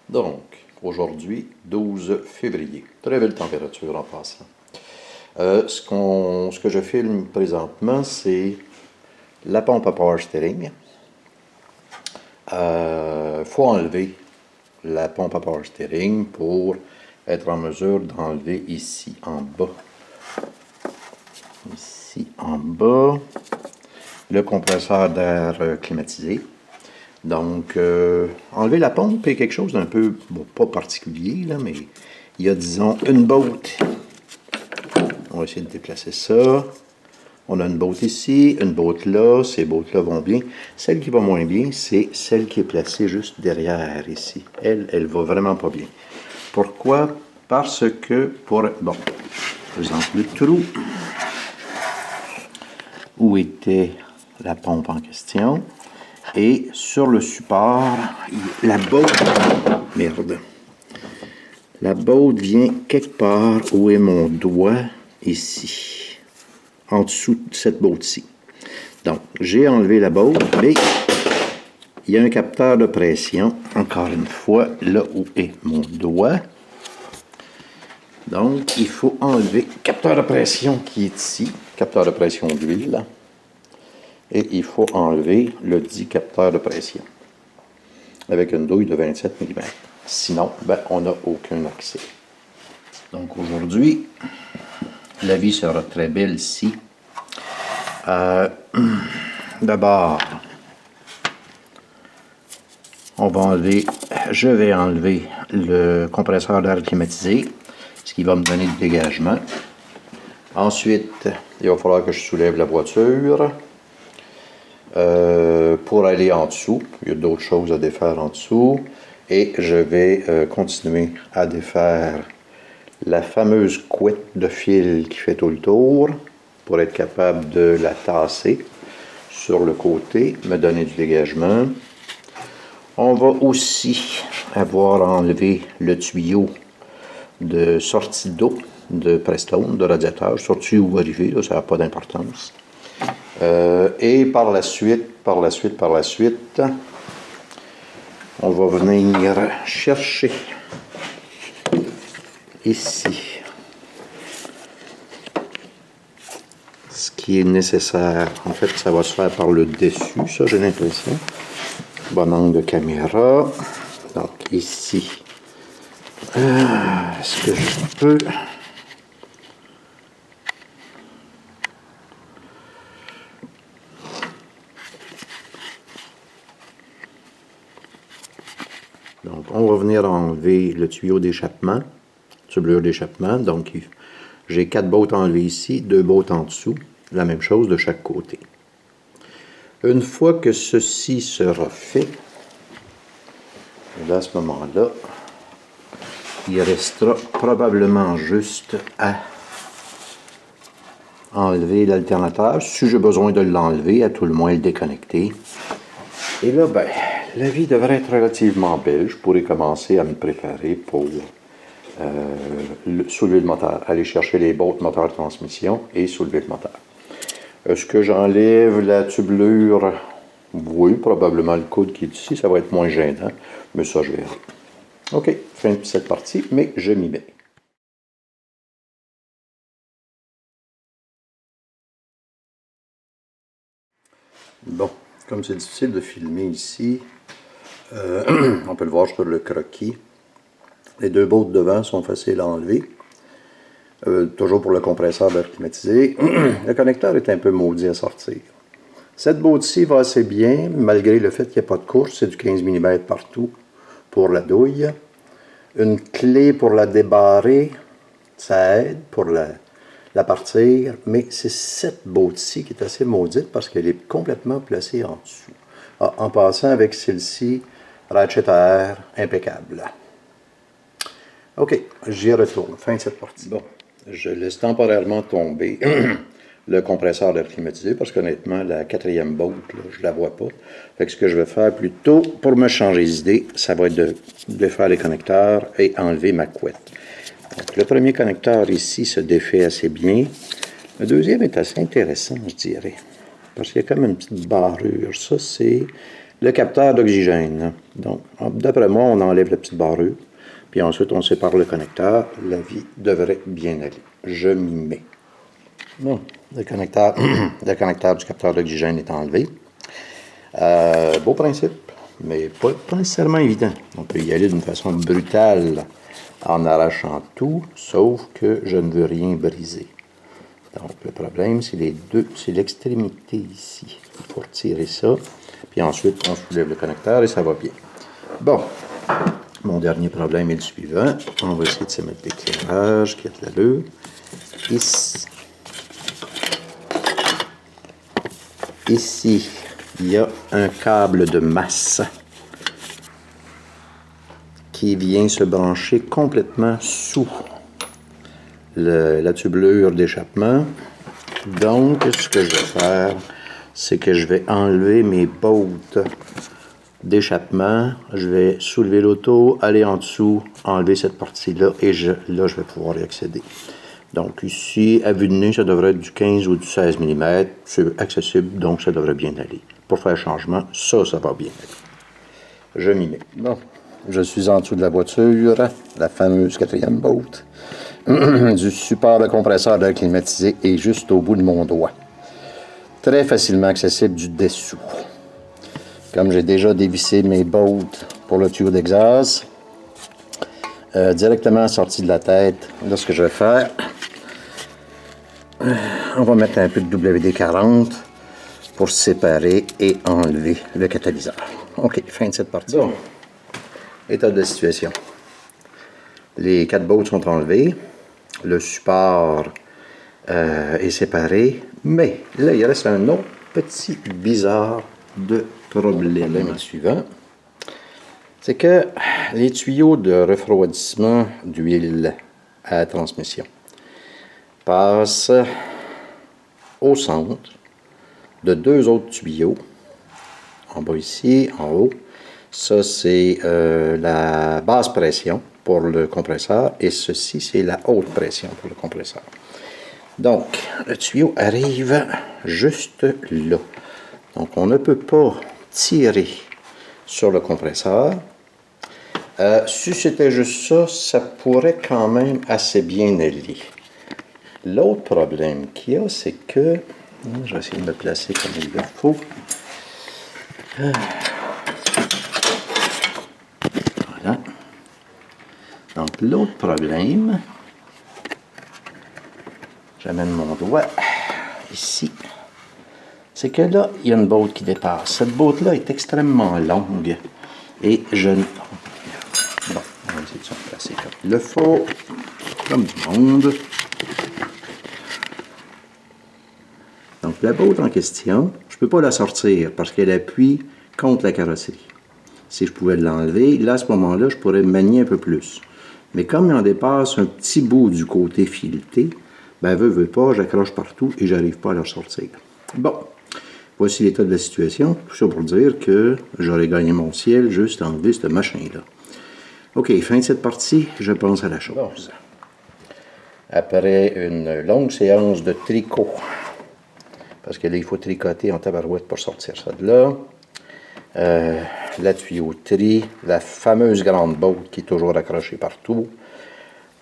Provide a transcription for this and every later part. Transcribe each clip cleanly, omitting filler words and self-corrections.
Donc, aujourd'hui, 12 février. Très belle température en passant. Ce que je filme présentement, c'est la pompe à power steering. Faut enlever la pompe à power steering pour être en mesure d'enlever ici en bas. Ici en bas, le compresseur d'air climatisé. Donc, enlever la pompe est quelque chose d'un peu, bon, pas particulier, là, mais il y a, disons, une botte. On va essayer de déplacer ça. On a une botte ici, une botte là. Ces bottes-là vont bien. Celle qui va moins bien, c'est celle qui est placée juste derrière ici. Elle va vraiment pas bien. Pourquoi? Parce que, bon, par exemple, le trou où était la pompe en question. Et sur le support, la botte, merde, la botte vient quelque part où est mon doigt ici, en dessous de cette botte-ci. Donc, j'ai enlevé la botte, mais il y a un capteur de pression, encore une fois, là où est mon doigt. Donc, il faut enlever le capteur de pression qui est ici, capteur de pression d'huile. Et il faut enlever le dit capteur de pression avec une douille de 27 mm. Sinon, on n'a aucun accès. Donc aujourd'hui, la vie sera très belle ici. D'abord, je vais enlever le compresseur d'air climatisé, ce qui va me donner du dégagement. Ensuite, il va falloir que je soulève la voiture. Pour aller en dessous, il y a d'autres choses à défaire en dessous, et je vais continuer à défaire la fameuse couette de fil qui fait tout le tour pour être capable de la tasser sur le côté, me donner du dégagement. On va aussi avoir enlevé le tuyau de sortie d'eau de Prestone, de radiateur, sortie ou arrivée, là, ça n'a pas d'importance. Et par la suite, on va venir chercher ici ce qui est nécessaire. En fait, ça va se faire par le dessus, ça j'ai l'impression. Bon angle de caméra. Donc ici, est-ce que je peux... Donc, on va venir enlever le tuyau d'échappement, tubulure d'échappement. Donc, j'ai 4 bottes enlevées ici, 2 bottes en dessous. La même chose de chaque côté. Une fois que ceci sera fait, à ce moment-là, il restera probablement juste à enlever l'alternateur. Si j'ai besoin de l'enlever, à tout le moins le déconnecter. Et là, la vie devrait être relativement belle. Je pourrais commencer à me préparer pour soulever le moteur, aller chercher les bottes moteur transmission et soulever le moteur. Est-ce que j'enlève la tubulure? Oui, probablement le coude qui est ici, ça va être moins gênant, mais ça je verrai. OK, fin de cette partie, mais je m'y mets. Bon, comme c'est difficile de filmer ici, on peut le voir sur le croquis. Les 2 bottes devant sont faciles à enlever. Toujours pour le compresseur d'air climatisé. Le connecteur est un peu maudit à sortir. Cette botte-ci va assez bien, malgré le fait qu'il n'y a pas de course. C'est du 15 mm partout pour la douille. Une clé pour la débarrer, ça aide pour la partir, mais c'est cette botte-ci qui est assez maudite parce qu'elle est complètement placée en dessous. En passant avec celle-ci, ratchet à air impeccable. OK, j'y retourne. Fin de cette partie. Bon, je laisse temporairement tomber le compresseur d'air climatisé parce qu'honnêtement, la 4e botte, là, je ne la vois pas. Fait que ce que je vais faire plutôt, pour me changer d'idée, ça va être de défaire les connecteurs et enlever ma couette. Donc, le premier connecteur ici se défait assez bien. Le deuxième est assez intéressant, je dirais, parce qu'il y a comme une petite barrure. Ça, c'est le capteur d'oxygène. Donc, d'après moi, on enlève la petite barrure, puis ensuite on sépare le connecteur. La vie devrait bien aller. Je m'y mets. Bon, le connecteur du capteur d'oxygène est enlevé. Beau principe, mais pas nécessairement évident. On peut y aller d'une façon brutale en arrachant tout, sauf que je ne veux rien briser. Donc, le problème, c'est l'extrémité ici. Il faut retirer ça, puis ensuite, on soulève le connecteur et ça va bien. Bon, mon dernier problème est le suivant. On va essayer de se mettre l'éclairage qui a de l'allure. Ici, il y a un câble de masse qui vient se brancher complètement sous la tubulure d'échappement. Donc, ce que je vais faire, c'est que je vais enlever mes bottes d'échappement. Je vais soulever l'auto, aller en dessous, enlever cette partie-là, et là, je vais pouvoir y accéder. Donc, ici, à vue de nez, ça devrait être du 15 ou du 16 mm. C'est accessible, donc ça devrait bien aller. Pour faire le changement, ça va bien aller. Je m'y mets. Bon, je suis en dessous de la voiture, la fameuse 4e botte. Du support de compresseur d'air climatisé est juste au bout de mon doigt. Très facilement accessible du dessous. Comme j'ai déjà dévissé mes bottes pour le tuyau d'exhaust, directement sorti de la tête, là ce que je vais faire, on va mettre un peu de WD-40 pour séparer et enlever le catalyseur. OK, fin de cette partie. Bon, état de la situation. Les 4 bottes sont enlevées. Le support est séparé. Mais là, il reste un autre petit bizarre de problème. Le problème suivant, c'est que les tuyaux de refroidissement d'huile à la transmission passent au centre de 2 autres tuyaux. En bas ici, en haut. Ça, c'est la basse pression pour le compresseur et ceci, c'est la haute pression pour le compresseur. Donc, le tuyau arrive juste là. Donc, on ne peut pas tirer sur le compresseur. Si c'était juste ça, ça pourrait quand même assez bien aller. L'autre problème qu'il y a, c'est que... Je vais essayer de me placer comme il le faut. Voilà. Donc, l'autre problème, j'amène mon doigt ici, c'est que là, il y a une botte qui dépasse. Cette botte-là est extrêmement longue et je ne... Bon, on va essayer de se placer comme il le faut, comme du monde. Donc, la botte en question, je ne peux pas la sortir parce qu'elle appuie contre la carrosserie. Si je pouvais l'enlever, là, à ce moment-là, je pourrais manier un peu plus. Mais comme il en dépasse un petit bout du côté fileté, ben, veut pas, j'accroche partout et j'arrive pas à la sortir. Bon, voici l'état de la situation. Tout ça pour dire que j'aurais gagné mon ciel juste à enlever ce machin-là. OK, fin de cette partie, je pense à la chose. Après une longue séance de tricot, parce que là, il faut tricoter en tabarouette pour sortir ça de là. La tuyauterie, la fameuse grande botte qui est toujours accrochée partout.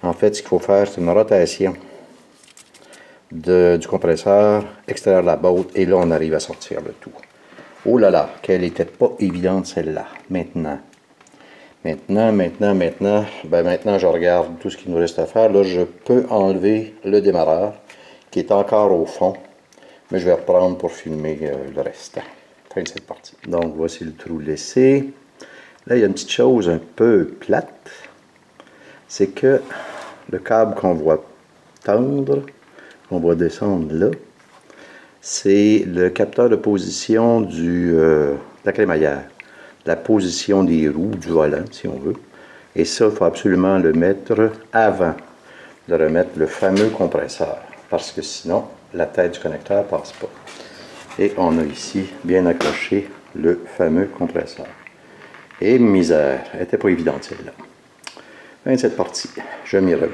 En fait, ce qu'il faut faire, c'est une rotation du compresseur, extraire la botte, et là, on arrive à sortir le tout. Oh là là, qu'elle n'était pas évidente celle-là. Maintenant, je regarde tout ce qu'il nous reste à faire. Là, je peux enlever le démarreur, qui est encore au fond, mais je vais reprendre pour filmer le reste. Fin de cette partie. Donc, voici le trou laissé. Là, il y a une petite chose un peu plate. C'est que le câble qu'on voit tendre, qu'on va descendre là, c'est le capteur de position de la crémaillère. La position des roues, du volant, si on veut. Et ça, il faut absolument le mettre avant de remettre le fameux compresseur. Parce que sinon, la tête du connecteur ne passe pas. Et on a ici bien accroché le fameux compresseur. Et misère, elle n'était pas évidente celle-là. Fin de cette partie, je m'y remets.